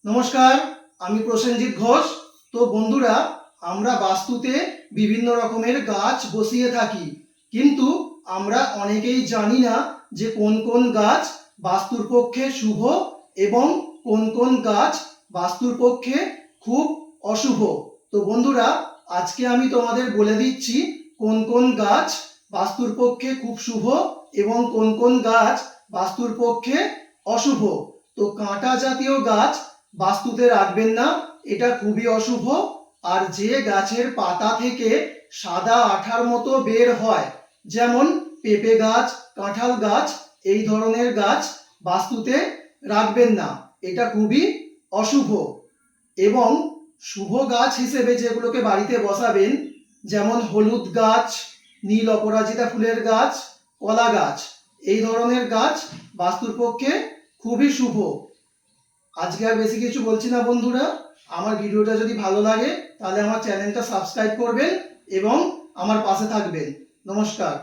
নমস্কার, আমি প্রসেনজিৎ ঘোষ। তো বন্ধুরা, আমরা বাস্তুতে বিভিন্ন রকমের গাছ বসিয়ে থাকি, কিন্তু আমরা অনেকেই জানি না যে কোন কোন গাছ বাস্তুর পক্ষে শুভ এবং কোন কোন গাছ বাস্তুর পক্ষে খুব অশুভ। তো বন্ধুরা, আজকে আমি তোমাদের বলে দিচ্ছি কোন কোন গাছ বাস্তুর পক্ষে খুব শুভ এবং কোন কোন গাছ বাস্তুর পক্ষে অশুভ। তো কাঁটা জাতীয় গাছ বাস্তুতে রাখবেন না, এটা খুবই অশুভ। আর যে গাছের পাতা থেকে সাদা আঠার মতো বের হয়, যেমন পেঁপে গাছ, কাঁঠাল গাছ, এই ধরনের গাছ বাস্তুতে রাখবেন না, এটা খুবই অশুভ। এবং শুভ গাছ হিসেবে যেগুলোকে বাড়িতে বসাবেন, যেমন হলুদ গাছ, নীল অপরাজিতা ফুলের গাছ, কলা গাছ, এই ধরনের গাছ বাস্তুর পক্ষে খুবই শুভ। আজকে আর বেশি কিছু বলছি না বন্ধুরা। আমার ভিডিওটা যদি ভালো লাগে তাহলে আমার চ্যানেলটা সাবস্ক্রাইব করবেন এবং আমার পাশে থাকবেন। নমস্কার।